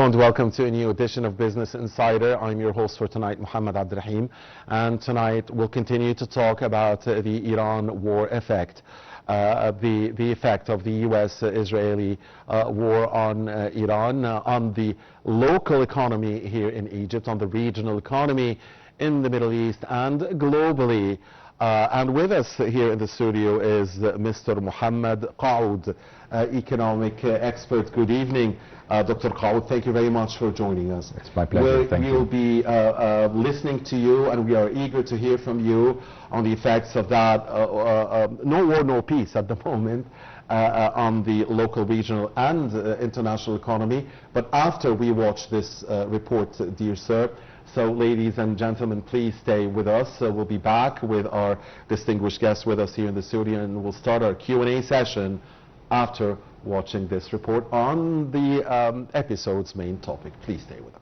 and welcome to a new edition of Business Insider. I'm your host for tonight, Mohamed, and tonight we'll continue to talk about the Iran war effect, the effect of the U.S.-Israeli war on Iran, on the local economy here in Egypt, on the regional economy in the Middle East and globally. And with us here in the studio is Mr. Mohamed, kaoud, economic expert. Good evening, Dr. Kaoud. Thank you very much for joining us. It's my pleasure. Thank you. We'll be listening to you, and we are eager to hear from you on the effects of that no war, no peace at the moment on the local, regional, and international economy. But after we watch this report, dear sir. So, ladies and gentlemen, please stay with us. We'll be back with our distinguished guests with us here in the studio, and we'll start our Q&A session after watching this report on the episode's main topic. Please stay with us.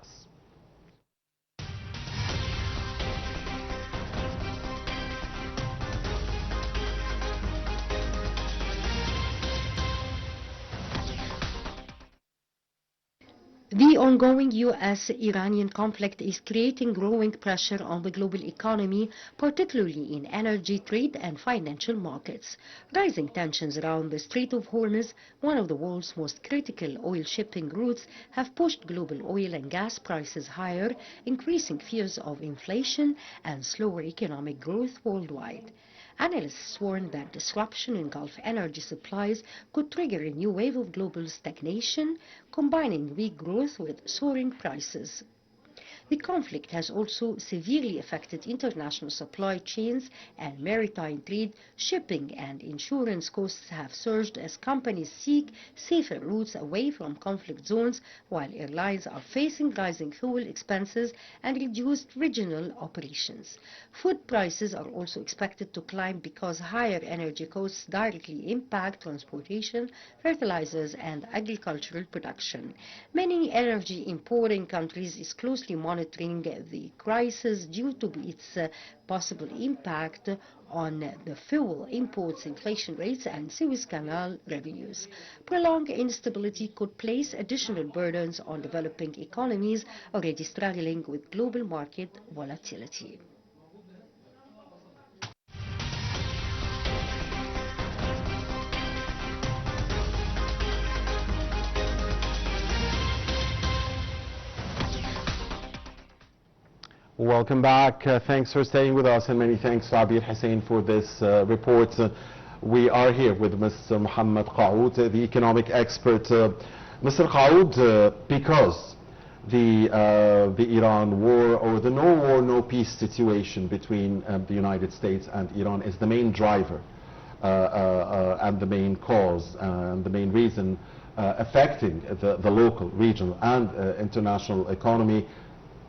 The ongoing U.S.-Iranian conflict is creating growing pressure on the global economy, particularly in energy, trade and financial markets. Rising tensions around the Strait of Hormuz, one of the world's most critical oil shipping routes, have pushed global oil and gas prices higher, increasing fears of inflation and slower economic growth worldwide. Analysts warn that disruption in Gulf energy supplies could trigger a new wave of global stagnation, combining weak growth with soaring prices. The conflict has also severely affected international supply chains and maritime trade. Shipping and insurance costs have surged as companies seek safer routes away from conflict zones, while airlines are facing rising fuel expenses and reduced regional operations. Food prices are also expected to climb because higher energy costs directly impact transportation, fertilizers, and agricultural production. Many energy importing countries is closely monitoring the crisis due to its possible impact on the fuel imports, inflation rates, and Suez Canal revenues. Prolonged instability could place additional burdens on developing economies already struggling with global market volatility. Welcome back. Thanks for staying with us, and many thanks to Abir Hussein for this report. We are here with Mr. Mohamed Kaoud, the economic expert. Mr. Kaoud, because the Iran war, or the no war, no peace situation between the United States and Iran is the main driver and the main cause and the main reason affecting the local, regional, and international economy,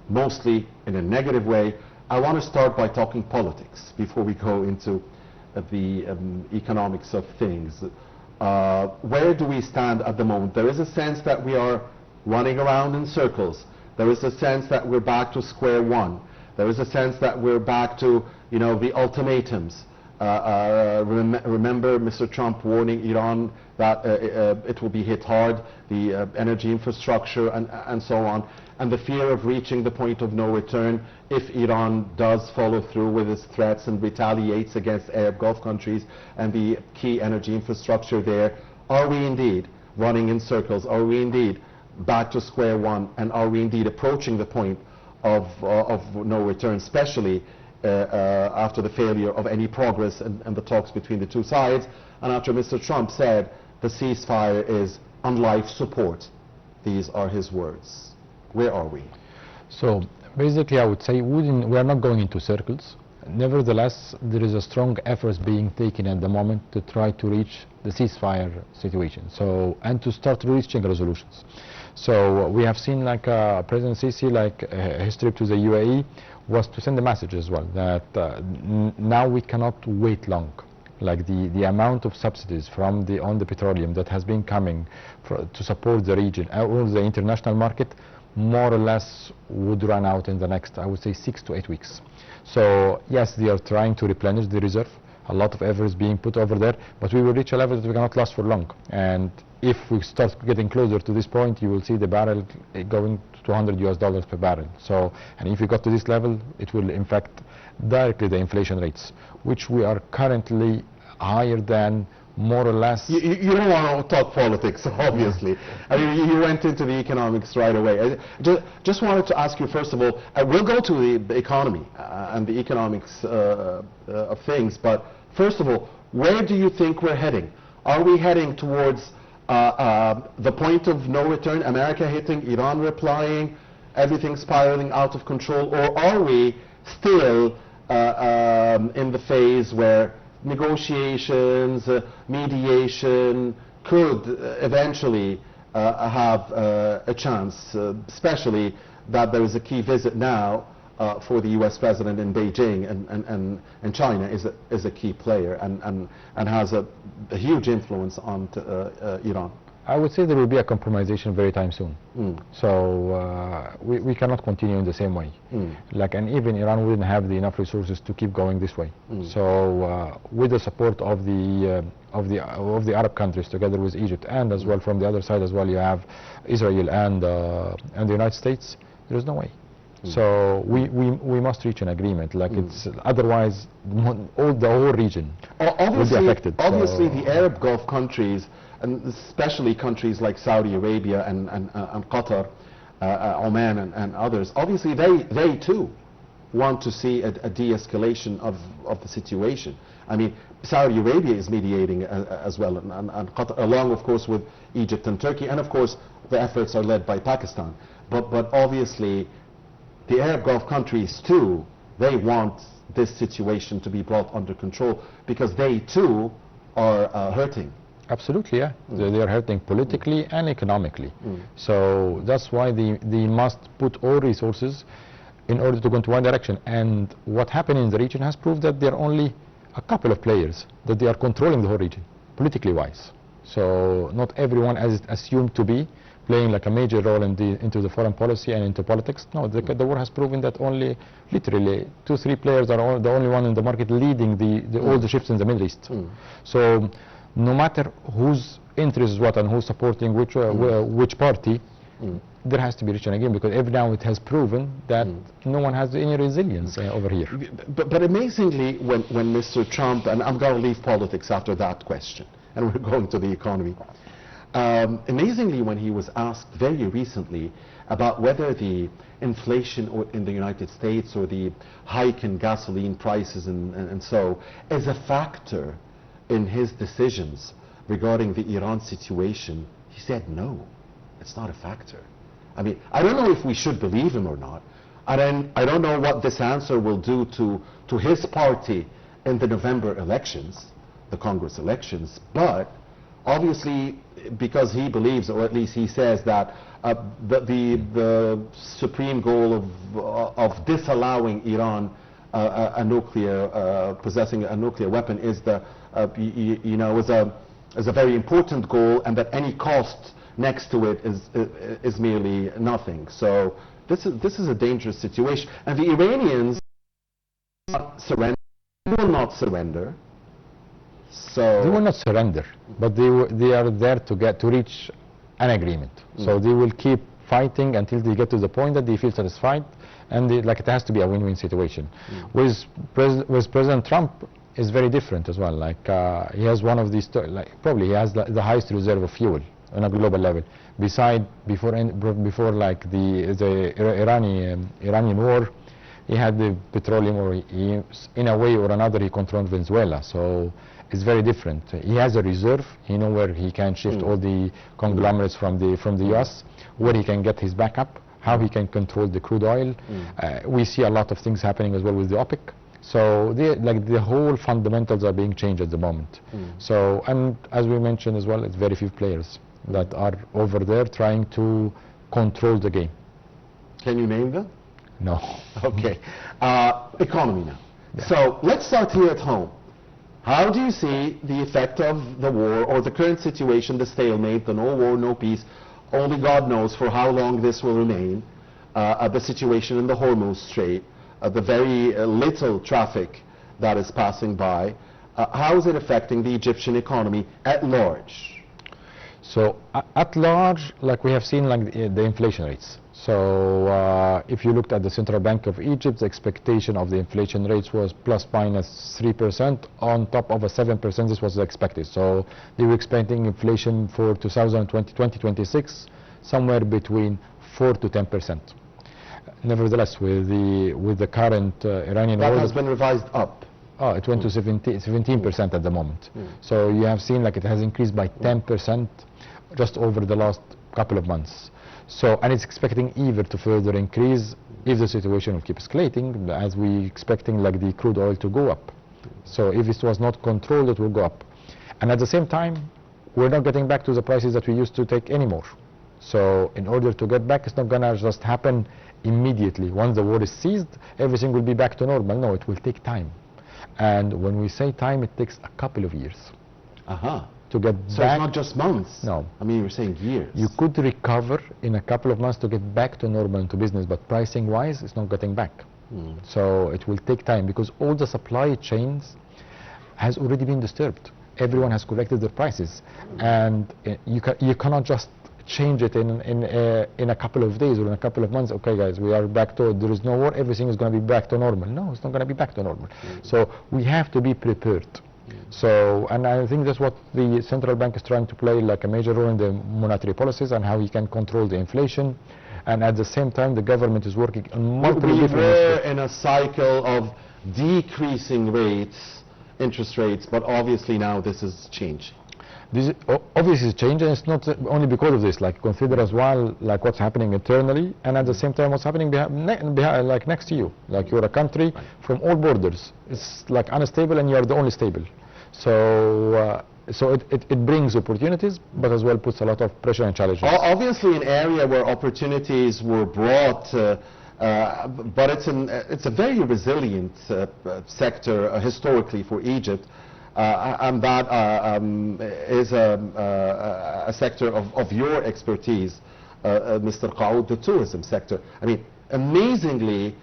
mostly in a negative way. I want to start by talking politics before we go into the economics of things. Where do we stand at the moment? There is a sense that we are running around in circles. There is a sense that we're back to square one. There is a sense that we're back to, the ultimatums. Remember Mr. Trump warning Iran that it will be hit hard, the energy infrastructure and so on, and the fear of reaching the point of no return if Iran does follow through with its threats and retaliates against Arab Gulf countries and the key energy infrastructure there. Are we indeed running in circles? Are we indeed back to square one? And are we indeed approaching the point of no return, especially after the failure of any progress and the talks between the two sides, and after Mr. Trump said the ceasefire is on life support? These are his words. Where are we? So basically I would say we are not going into circles. Nevertheless, there is a strong effort being taken at the moment to try to reach the ceasefire situation, and to start reaching resolutions. So we have seen, like President Sisi, his trip to the UAE was to send a message as well that now we cannot wait long. Like the amount of subsidies on the petroleum that has been coming to support the region or the international market more or less would run out in the next, I would say, 6 to 8 weeks. So yes, they are trying to replenish the reserve. A lot of effort is being put over there, but we will reach a level that we cannot last for long. And if we start getting closer to this point, you will see the barrel going to $200 per barrel. So, and if we got to this level, it will impact directly the inflation rates, which we are currently higher than more or less. You don't want to talk politics, obviously. I mean, you went into the economics right away. Just wanted to ask you, first of all, we'll go to the economy and the economics of things, but first of all, where do you think we're heading? Are we heading towards the point of no return, America hitting, Iran replying, everything spiraling out of control, or are we still in the phase where negotiations, mediation could eventually have a chance, especially that there is a key visit now for the U.S. President in Beijing, and China is a key player and has a huge influence on Iran. I would say there will be a compromisation very time soon. So we cannot continue in the same way. And even Iran wouldn't have enough resources to keep going this way. So with the support of the Arab countries, together with Egypt, and as well from the other side as well, you have Israel and the United States. There is no way. So we must reach an agreement. It's otherwise the whole region will be affected. Obviously, the Arab Gulf countries, and especially countries like Saudi Arabia and Qatar, Oman and others, obviously they too want to see a de-escalation of the situation. I mean, Saudi Arabia is mediating as well, and Qatar, along of course with Egypt and Turkey, and of course the efforts are led by Pakistan. But obviously the Arab Gulf countries too, they want this situation to be brought under control because they too are hurting. Absolutely, yeah. They are hurting politically and economically. So that's why they must put all resources in order to go into one direction. And what happened in the region has proved that there are only a couple of players that they are controlling the whole region, politically wise. So not everyone is assumed to be playing like a major role into the foreign policy and into politics. No, the war has proven that only literally 2-3 players are the only one in the market leading all the ships in the Middle East. So no matter whose interest is what and who's supporting which party, there has to be reaching again, because every now it has proven that no one has any resilience over here. But amazingly, when Mr. Trump, and I'm going to leave politics after that question, and we're going to the economy. Amazingly, when he was asked very recently about whether the inflation in the United States or the hike in gasoline prices and so is a factor in his decisions regarding the Iran situation, he said no, it's not a factor. I mean, I don't know if we should believe him or not. I don't know what this answer will do to his party in the November elections, the Congress elections, but obviously because he believes, or at least he says, that the supreme goal of disallowing Iran possessing a nuclear weapon is is a very important goal, and that any cost next to it is merely nothing. So this is a dangerous situation, and the Iranians will not surrender. So they will not surrender, but they are there to reach an agreement. So they will keep fighting until they get to the point that they feel satisfied, and it has to be a win-win situation. With President Trump is very different as well. He has one of these, probably he has the highest reserve of fuel on a global level. Before the Iranian war, he had the petroleum, or in a way or another he controlled Venezuela. So it's very different. He has a reserve. He knows where he can shift all the conglomerates from the U.S., where he can get his backup, how he can control the crude oil. We see a lot of things happening as well with the OPEC. So the whole fundamentals are being changed at the moment. So, and as we mentioned as well, it's very few players that are over there trying to control the game. Can you name them? No. Okay. Economy now. Yeah. So let's start here at home. How do you see the effect of the war, or the current situation, the stalemate, the no war, no peace? Only God knows for how long this will remain. The situation in the Hormuz Strait, the very little traffic that is passing by, How is it affecting the Egyptian economy at large? So at large, like we have seen, like the inflation rates. So if you looked at the Central Bank of Egypt, the expectation of the inflation rates was plus minus 3% on top of a 7%. This was expected. So they were expecting inflation for 2020-2026 somewhere between 4 to 10%. Nevertheless, with the current Iranian war, that has been revised up. Oh, it went to 17% at the moment. So you have seen like it has increased by 10% just over the last couple of months. So, and it's expecting even to further increase if the situation will keep escalating, as we expecting like the crude oil to go up. So if it was not controlled, it will go up. And at the same time, we're not getting back to the prices that we used to take anymore. So in order to get back, it's not gonna just happen immediately. Once the war is ceased, everything will be back to normal. No, it will take time. And when we say time, it takes a couple of years. To get so back. It's not just months. No. I mean, you're saying years. You could recover in a couple of months to get back to normal into business, but pricing wise, it's not getting back. So it will take time because all the supply chains has already been disturbed. Everyone has corrected their prices, and you cannot just change it in a couple of days or in a couple of months. Okay, guys, we are back to, there is no war, everything is going to be back to normal. No, it's not going to be back to normal. So we have to be prepared. So, and I think that's what the central bank is trying to play, like a major role in the monetary policies and how we can control the inflation. And at the same time, the government is working on multiple different initiatives. We're in a cycle of decreasing rates, interest rates, but obviously now this is changing. This obviously is changing. It's not only because of this. Like consider as well, like what's happening internally, and at the same time, what's happening like next to you. Like you're a country from all borders. It's like unstable, and you are the only stable. So, it brings opportunities, but as well puts a lot of pressure and challenges. Obviously, an area where opportunities were brought, but it's a very resilient sector historically for Egypt. And that is a sector of your expertise, Mr. Kaoud, the tourism sector. I mean, amazingly,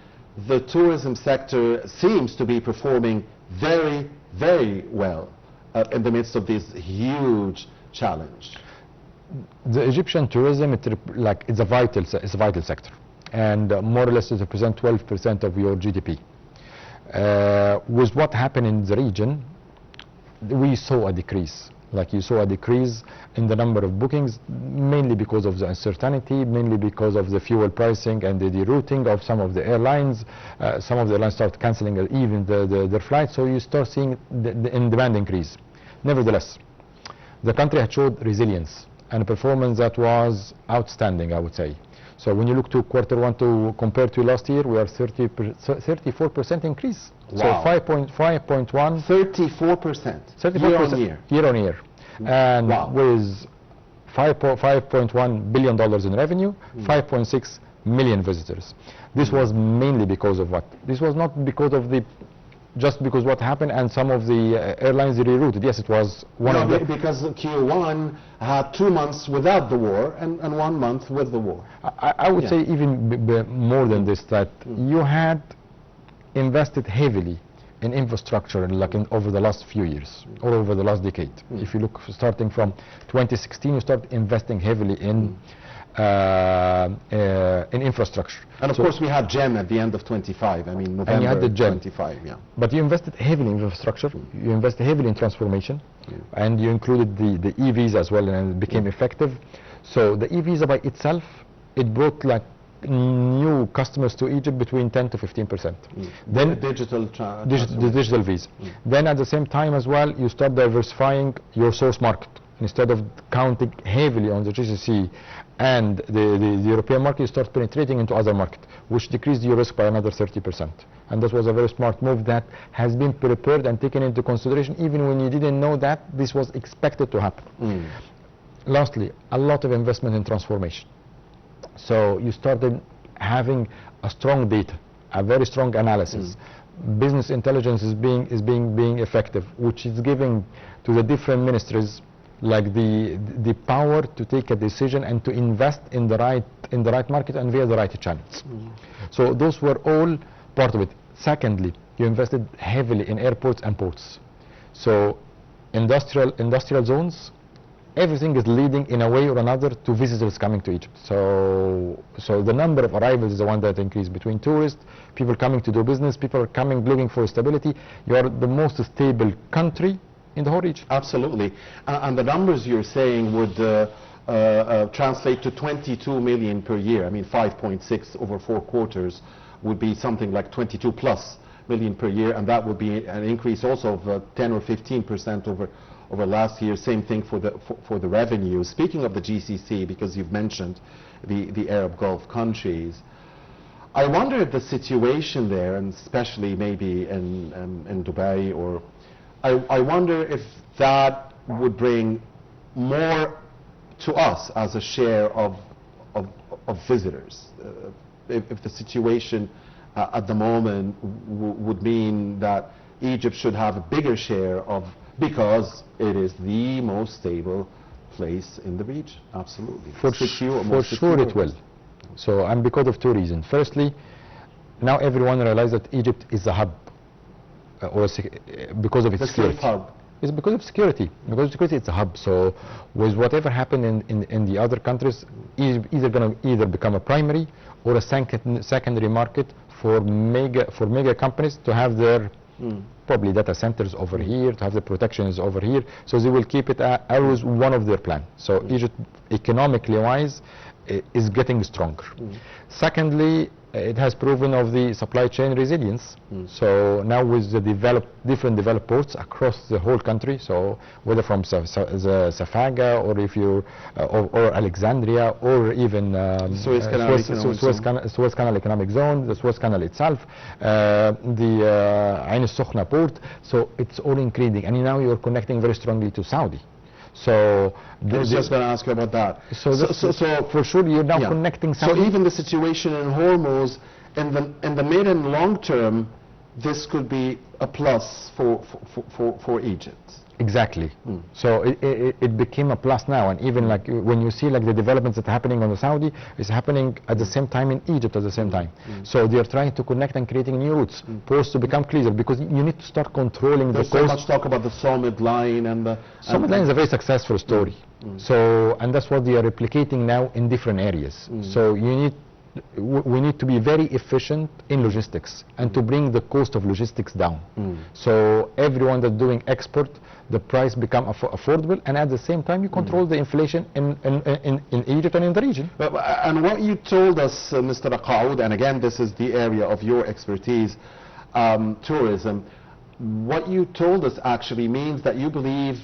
the tourism sector seems to be performing very, very well in the midst of this huge challenge. The Egyptian tourism, it's a vital sector, and more or less it represents 12% of your GDP. With what happened in the region, we saw a decrease. Like you saw a decrease in the number of bookings, mainly because of the uncertainty, mainly because of the fuel pricing and the rerouting of some of the airlines. Some of the airlines start cancelling even their flights, so you start seeing the demand increase. Nevertheless, the country had showed resilience and a performance that was outstanding, I would say. So when you look to Q1 to compared to last year, we are 34% increase. Wow. So 5.1. 34%. Year on year. Year on year. And wow. with $5.1 billion in revenue, 5.6 million visitors. This was mainly because of what? This was not because of just because what happened and some of the airlines rerouted. Yes, it was one of the... because Q1 had 2 months without the war and 1 month with the war. I would say even more than this, that you had invested heavily in infrastructure like over the last few years or over the last decade. If you look starting from 2016, you start investing heavily in infrastructure. And of course we had GEM at the end of 25, I mean November and you had the GEM. 25, yeah. But you invested heavily in infrastructure, you invested heavily in transformation, and you included the EVs as well, and it became effective. So the EVs by itself, it brought like new customers to Egypt between 10 to 15%. Then the digital Vs. Then at the same time as well, you start diversifying your source market. Instead of counting heavily on the GCC and the European market, you start penetrating into other markets, which decreased your risk by another 30%. And that was a very smart move that has been prepared and taken into consideration even when you didn't know that this was expected to happen. Lastly, a lot of investment in transformation. So you started having a strong data, a very strong analysis. Business intelligence is being effective, which is giving to the different ministries like the power to take a decision and to invest in the right market and via the right channels. So those were all part of it. Secondly, you invested heavily in airports and ports. So industrial zones, everything is leading in a way or another to visitors coming to Egypt. So the number of arrivals is the one that increased between tourists, people coming to do business, people are coming looking for stability. You are the most stable country in the whole region. Absolutely. And the numbers you're saying would translate to 22 million per year. I mean, 5.6 over 4 quarters would be something like 22 plus million per year, and that would be an increase also of 10 or 15% over last year. Same thing for the revenue. Speaking of the GCC, because you've mentioned the Arab Gulf countries, I wonder if the situation there, and especially maybe in Dubai, or I wonder if that would bring more to us as a share of visitors. If the situation at the moment would mean that Egypt should have a bigger share of, because it is the most stable place in the region. Absolutely. For sure it will. So, and because of 2 reasons. Firstly, now everyone realizes that Egypt is a hub, because of its security. Hub. It's because of security. Because of security, it's a hub. So, with whatever happened in the other countries, either going to either become a primary or a secondary market for mega companies to have their probably data centers over here, to have the protections over here. So they will keep it always one of their plans. So Egypt, economically wise, is getting stronger. Secondly, it has proven of the supply chain resilience. So now with the different developed ports across the whole country, so whether from Safaga or if you or Alexandria or even Suez Canal Economic Zone, the Suez Canal itself, the Ain al-Sukhna port. So it's all increasing, and now you're connecting very strongly to Saudi. So I was just going to ask you about that. So for sure you're now connecting Saudi. So even the situation in Hormuz, in the mid and long term, this could be a plus for Egypt. Exactly. So it became a plus now, and even like when you see like the developments that are happening on the Saudi, is happening at the same time in Egypt at the same time. So they are trying to connect and creating new routes, ports to become cleaner, because you need to start controlling the coast. There's so much talk about the Summit line and the... Summit line is a very successful story. So, and that's what they are replicating now in different areas. So we need to be very efficient in logistics and to bring the cost of logistics down. So everyone that's doing export, the price become affordable, and at the same time you control the inflation in Egypt and in the region. And what you told us, Mr. Kaoud, and again this is the area of your expertise, tourism, what you told us actually means that you believe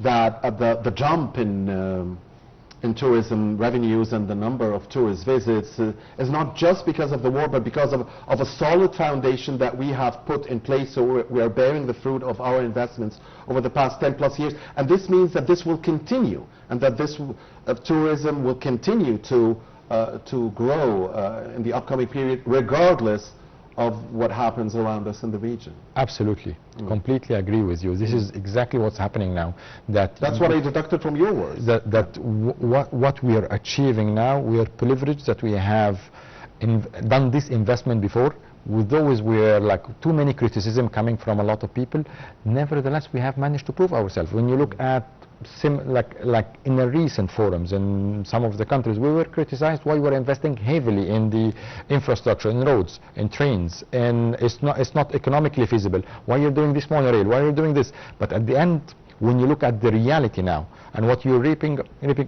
that the jump in tourism revenues and the number of tourist visits is not just because of the war, but because of a solid foundation that we have put in place. So we are bearing the fruit of our investments over the past 10 plus years, and this means that this will continue, and that this tourism will continue to grow in the upcoming period, regardless of what happens around us in the region. Absolutely. Completely agree with you. This is exactly what's happening now. That's what I deducted from your words. What we are achieving now, we are privileged that we have done this investment before. With those, we are like too many criticism coming from a lot of people. Nevertheless, we have managed to prove ourselves. When you look at like in the recent forums in some of the countries, we were criticized why we were investing heavily in the infrastructure, in roads, in trains, and it's not economically feasible. Why you're doing this monorail? Why you're doing this? But at the end, when you look at the reality now and what you're reaping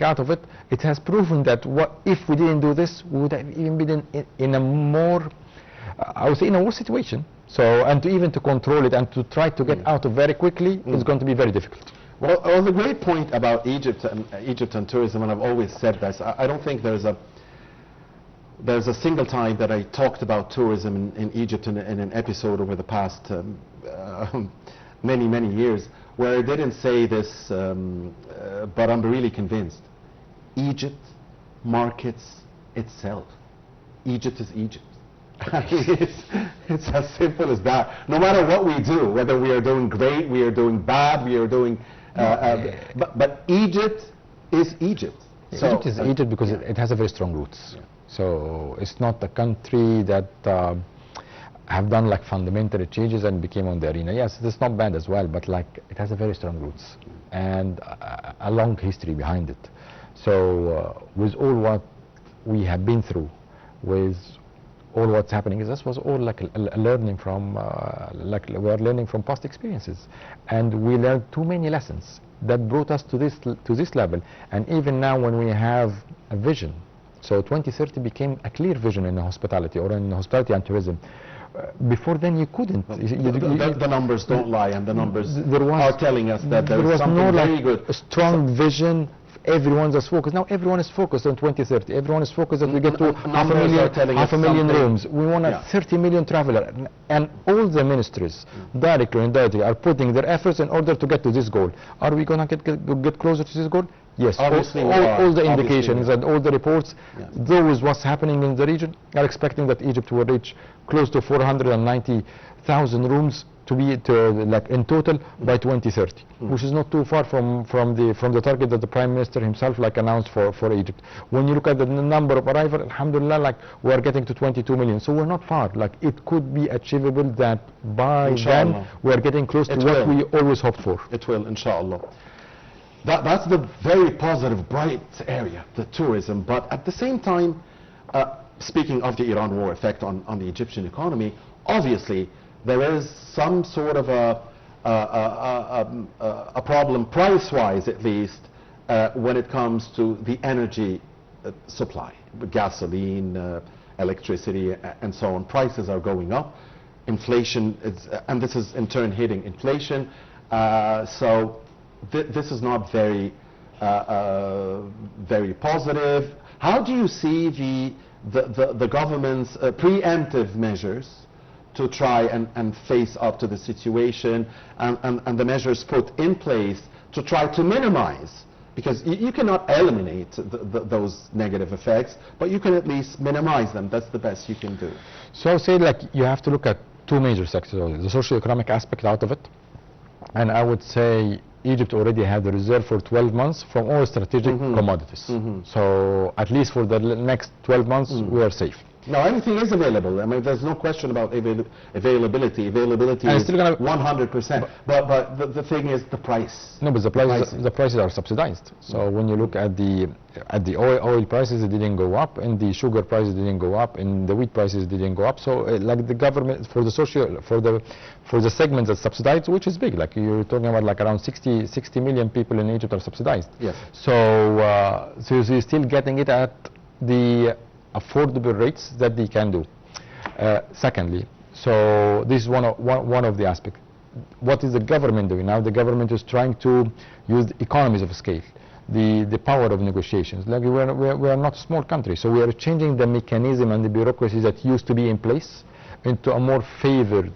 out of it, it has proven that if we didn't do this, we would have even been in a more, I would say, in a worse situation. So, and to control it and to try to get out of very quickly is going to be very difficult. Well, the great point about Egypt and tourism, and I've always said this, I don't think there's a single time that I talked about tourism in Egypt in an episode over the past many years where I didn't say this, but I'm really convinced. Egypt markets itself. Egypt is Egypt. It's as simple as that. No matter what we do, whether we are doing great, we are doing bad, we are doing... but Egypt is Egypt. Egypt is Egypt because it has a very strong roots. So it's not a country that have done like fundamental changes and became on the arena. Yes, it's not bad as well, but like it has a very strong roots and a long history behind it. So with all what we have been through, with all what's happening, this was all like a learning from, like we are learning from past experiences, and we learned too many lessons that brought us to this level. And even now, when we have a vision, so 2030 became a clear vision in hospitality or in hospitality and tourism. Before then, you couldn't. The numbers don't lie, and the numbers are telling us that there was something very good. A strong vision. Everyone's focused. Now everyone is focused on 2030. Everyone is focused that we get to half a million rooms. We want a 30 million traveler. And all the ministries, directly and indirectly, are putting their efforts in order to get to this goal. Are we going to get closer to this goal? Yes. Obviously all the indications and all the reports, those what's happening in the region, are expecting that Egypt will reach close to 490,000 rooms to be like in total by 2030, which is not too far from the target that the Prime Minister himself like announced for Egypt. When you look at the number of arrivals, alhamdulillah, like we are getting to 22 million, so we're not far. Like it could be achievable that by then we are getting close to what we always hoped for. It will, inshallah. That's the very positive, bright area, the tourism. But at the same time, speaking of the Iran war effect on the Egyptian economy, obviously there is some sort of a problem, price-wise at least, when it comes to the energy supply, gasoline, electricity, and so on. Prices are going up. Inflation, and this is in turn hitting inflation. So this is not very positive. How do you see the government's preemptive measures to try and face up to the situation, and the measures put in place to try to minimize, because you cannot eliminate those negative effects, but you can at least minimize them. That's the best you can do. So I would say like you have to look at two major sectors, the socio-economic aspect out of it, and I would say Egypt already had the reserve for 12 months from all strategic commodities. So at least for the next 12 months we are safe. No, everything is available. I mean, there's no question about availability. Availability is 100%. But the thing is the price. No, but the prices are subsidized. So when you look at the oil prices, it didn't go up, and the sugar prices didn't go up, and the wheat prices didn't go up. So like the government for the segments that's subsidized, which is big, like you're talking about like around 60 million people in Egypt are subsidized. Yes. So so you're still getting it at the affordable rates that they can do. Secondly, so this is one of the aspects. What is the government doing now? The government is trying to use economies of scale, the power of negotiations. Like we are not a small country, so we are changing the mechanism and the bureaucracies that used to be in place into a more favored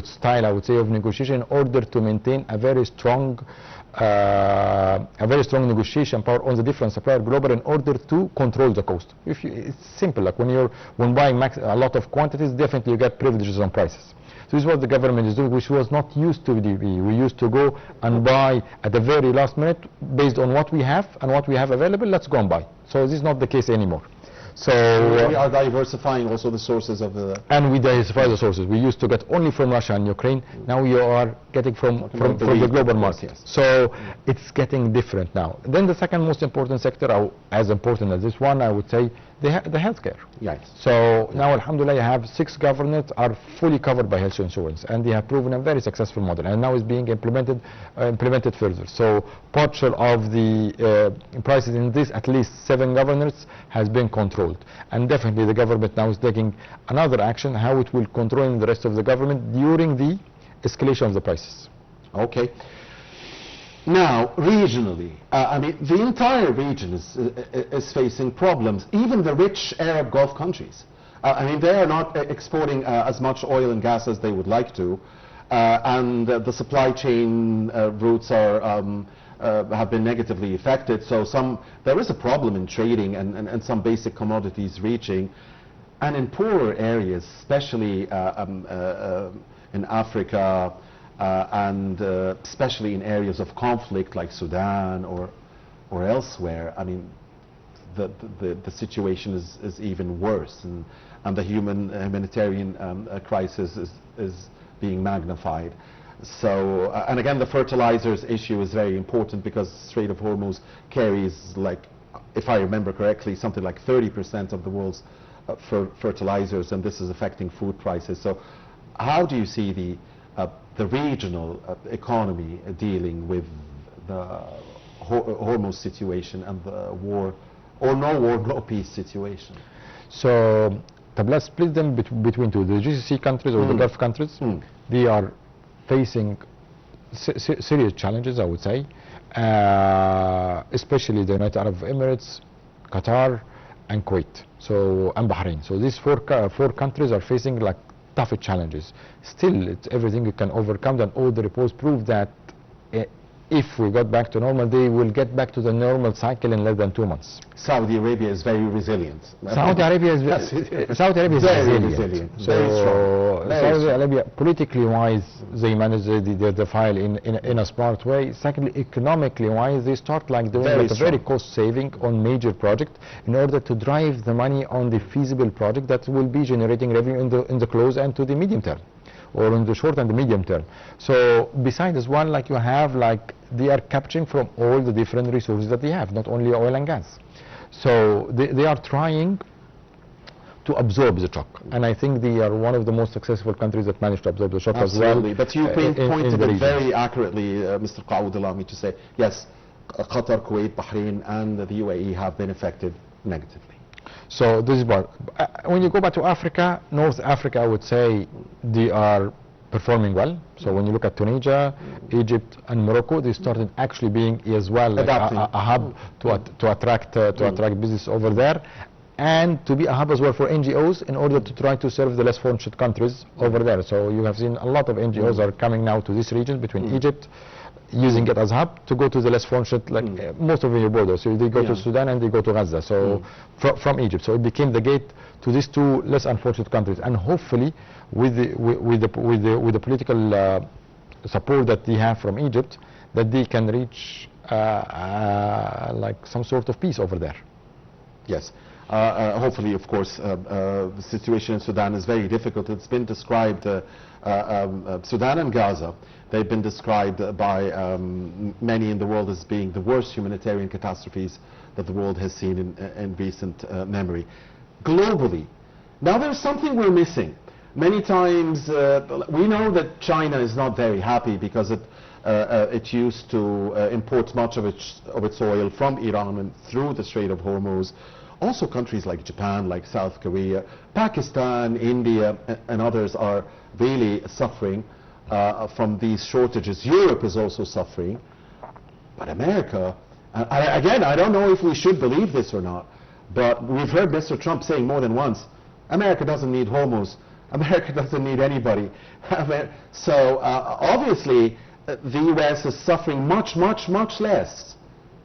style, I would say, of negotiation, in order to maintain a very strong negotiation power on the different supplier global, in order to control the cost. It's simple, like when buying a lot of quantities, definitely you get privileges on prices. So this is what the government is doing, which was not used to be. We used to go and buy at the very last minute based on what we have and what we have available. Let's go and buy. So this is not the case anymore. So we are diversifying also the sources of the... And we diversify the sources. We used to get only from Russia and Ukraine. Now we are getting from the global market. Yes. So it's getting different now. Then the second most important sector, as important as this one, I would say, the healthcare. Yes. So now, alhamdulillah, you have 6 governors are fully covered by health insurance, and they have proven a very successful model, and now is being implemented further. So partial of the prices in this, at least 7 governors, has been controlled, and definitely the government now is taking another action how it will control the rest of the government during the escalation of the prices. Okay. Now, regionally, I mean, the entire region is facing problems. Even the rich Arab Gulf countries. I mean, they are not exporting as much oil and gas as they would like to, and the supply chain routes have been negatively affected. So there is a problem in trading and some basic commodities reaching. And in poorer areas, especially in Africa, and especially in areas of conflict like Sudan or elsewhere, I mean, the situation is even worse, and the humanitarian crisis is being magnified. So, and again, the fertilizers issue is very important because Strait of Hormuz carries, like, if I remember correctly, something like 30% of the world's fertilizers, and this is affecting food prices. So, how do you see the regional economy dealing with the Hormuz situation and the war, or no peace situation? So, let's split them between two. The GCC countries or the Gulf countries, they are facing serious challenges, I would say, especially the United Arab Emirates, Qatar, and Kuwait, so, and Bahrain. So these four countries are facing like tough challenges. Still, it's everything you can overcome, and all the reports prove that if we got back to normal, they will get back to the normal cycle in less than 2 months. Saudi Arabia is very resilient. Saudi Arabia is very resilient. So very strong. Saudi Arabia, politically wise, they manage the file in a smart way. Secondly, economically wise, they start like doing a very cost saving on major project in order to drive the money on the feasible project that will be generating revenue in the close and to the medium term, or in the short and the medium term. So besides this one, like you have, like they are capturing from all the different resources that they have, not only oil and gas. So they are trying to absorb the shock, and I think they are one of the most successful countries that managed to absorb the shock as well. Absolutely, but you pointed it very accurately, Mr. Kaoud, allow me to say, yes, Qatar, Kuwait, Bahrain, and the UAE have been affected negatively. So this is what, when you go back to Africa, North Africa, I would say they are performing well. So when you look at Tunisia, Egypt, and Morocco, they started actually being as well like a hub to attract business over there, and to be a hub as well for NGOs in order to try to serve the less fortunate countries over there. So you have seen a lot of NGOs are coming now to this region between Egypt, using it as a hub to go to the less fortunate, like most of your borders. So they go to Sudan and they go to Gaza. So from Egypt. So it became the gate to these two less unfortunate countries. And hopefully, with the political support that they have from Egypt, that they can reach like some sort of peace over there. Yes. Hopefully, of course, the situation in Sudan is very difficult. It's been described, Sudan and Gaza, they've been described by many in the world as being the worst humanitarian catastrophes that the world has seen in recent memory. Globally, now there's something we're missing. Many times, we know that China is not very happy because it used to import much of its oil from Iran and through the Strait of Hormuz. Also countries like Japan, like South Korea, Pakistan, India, and others are really suffering from these shortages. Europe is also suffering. But America, again, I don't know if we should believe this or not, but we've heard Mr. Trump saying more than once, America doesn't need Hormuz. America doesn't need anybody. So obviously, the U.S. is suffering much, much, much less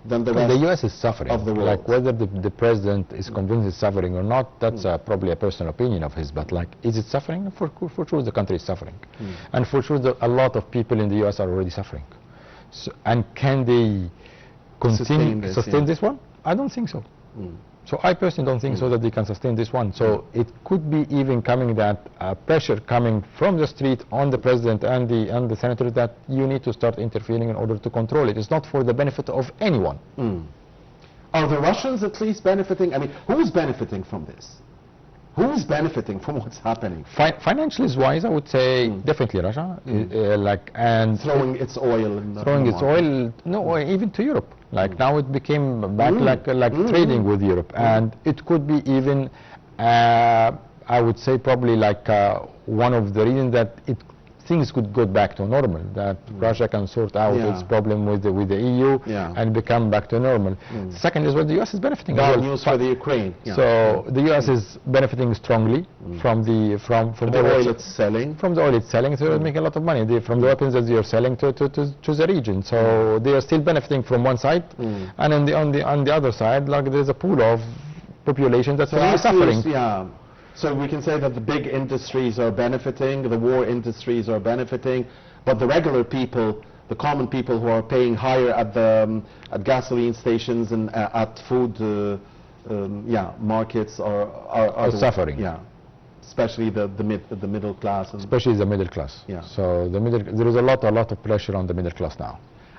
than the rest. The U.S. is suffering of the world. Like whether the president is convinced he's suffering or not, that's probably a personal opinion of his. But like, is it suffering? For sure, the country is suffering, and for sure, a lot of people in the U.S. are already suffering. So, and can they continue sustain this one? I don't think so. So I personally don't think so that they can sustain this one. So it could be even coming that pressure coming from the street on the president and the senator that you need to start interfering in order to control it. It's not for the benefit of anyone. Are the Russians at least benefiting? I mean, who's benefiting from this? Who's benefiting from what's happening? Financially wise, I would say definitely Russia, like, and throwing its oil in the even to Europe. Like now it became back like trading with Europe, and it could be even I would say probably like one of the reasons that things could go back to normal, that Russia can sort out its problem with the EU and become back to normal. Second is what the US is benefiting. Bad news for the Ukraine. So the US is benefiting strongly from the oil it's selling. From the oil it's selling, so they're making a lot of money. From the weapons that they are selling to the region. So they are still benefiting from one side, and on the other side, like there's a pool of population that's really suffering. So we can say that the big industries are benefiting, the war industries are benefiting, but the regular people, the common people who are paying higher at gasoline stations and at food markets are suffering. Yeah, especially the middle class. Especially the middle class. Yeah. So there is a lot of pressure on the middle class now.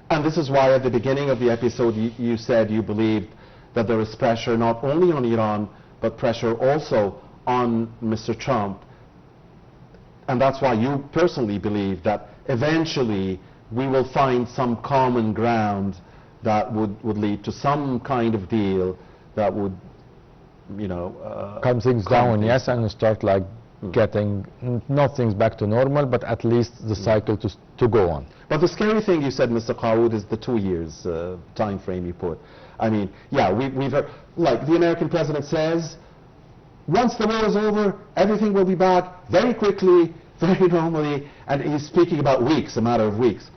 And this is why at the beginning of the episode you said you believed that there is pressure not only on Iran, but pressure also on Mr. Trump. And that's why you personally believe that eventually we will find some common ground that would lead to some kind of deal that would, calm things down, yes, and start like getting, not things back to normal, but at least the cycle to go on. But the scary thing you said, Mr. Kaoud, is the 2 years time frame you put. I mean, yeah, we've heard, like the American president says, once the war is over, everything will be back very quickly, very normally, and he's speaking about weeks, a matter of weeks.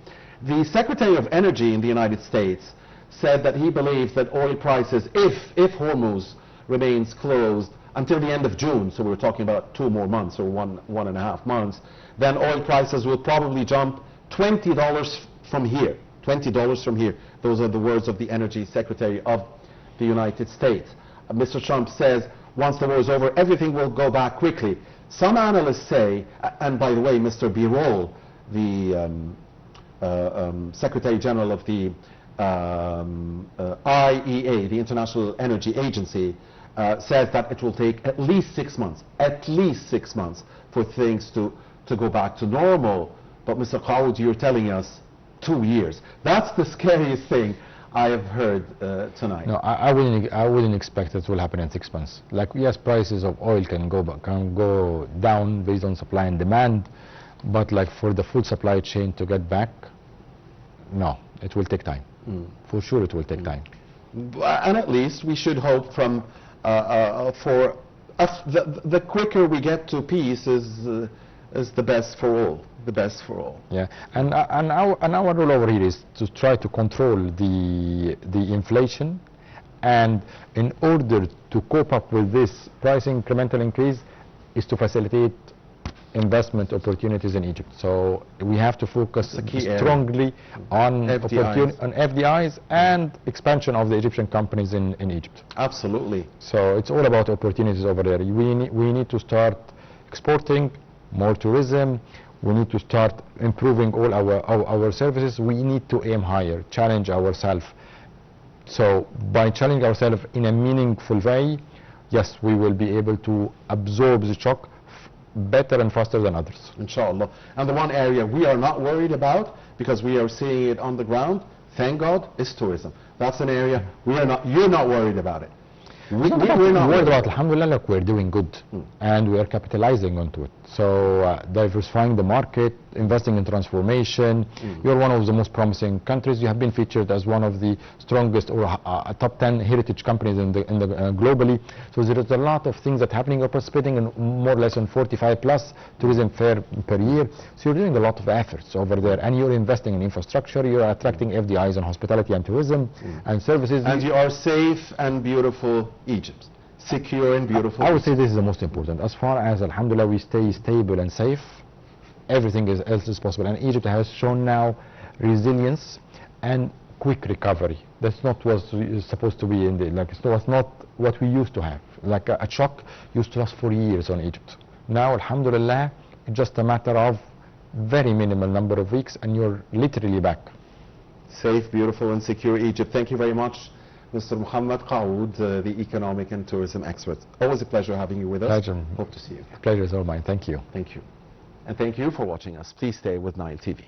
The Secretary of Energy in the United States said that he believes that oil prices, if Hormuz remains closed until the end of June, so we're talking about 2 more months or 1.5 months, then oil prices will probably jump $20 from here. $20 from here. Those are the words of the Energy Secretary of the United States. Mr. Trump says once the war is over, everything will go back quickly. Some analysts say, and by the way, Mr. Birol, the Secretary General of the IEA, the International Energy Agency, says that it will take at least 6 months, for things to go back to normal. But Mr. Kaoud, you're telling us 2 years. That's the scariest thing I have heard tonight. No, I wouldn't expect it will happen in 6 months. Like, yes, prices of oil can go down based on supply and demand, but like for the food supply chain to get back, no, it will take time. For sure, it will take time. And at least we should hope from the quicker we get to peace is the best for all. The best for all. Yeah, and our role over here is to try to control the inflation, and in order to cope up with this price incremental increase is to facilitate investment opportunities in Egypt. So we have to focus strongly on FDIs and expansion of the Egyptian companies in Egypt. Absolutely. So it's all about opportunities over there. We need to start exporting more tourism. We need to start improving all our services. We need to aim higher, challenge ourselves. So by challenging ourselves in a meaningful way, yes, we will be able to absorb the shock better and faster than others. Inshallah. And the one area we are not worried about, because we are seeing it on the ground, thank God, is tourism. That's an area you're not worried about it. We're not worried about. Alhamdulillah, look, we're doing good, and we are capitalizing onto it. So diversifying the market, investing in transformation. You're one of the most promising countries. You have been featured as one of the strongest or top 10 heritage companies in the globally. So there is a lot of things that are happening. You're participating in more or less in 45 plus tourism fair per year. So you're doing a lot of efforts over there, and you're investing in infrastructure. You're attracting FDIs in hospitality and tourism and services. And you are safe and beautiful Egypt. Secure and beautiful. I would say this is the most important. As far as, alhamdulillah, we stay stable and safe, everything else is possible. And Egypt has shown now resilience and quick recovery. That's not what is supposed to be in the, like, it was not what we used to have. Like a shock used to last for years on Egypt. Now, alhamdulillah, it's just a matter of very minimal number of weeks and you're literally back. Safe, beautiful and secure Egypt. Thank you very much, Mr. Mohamed Kaoud, the economic and tourism expert. Always a pleasure having you with us. Pleasure. Hope to see you again. Pleasure is all mine. Thank you. Thank you. And thank you for watching us. Please stay with Nile TV.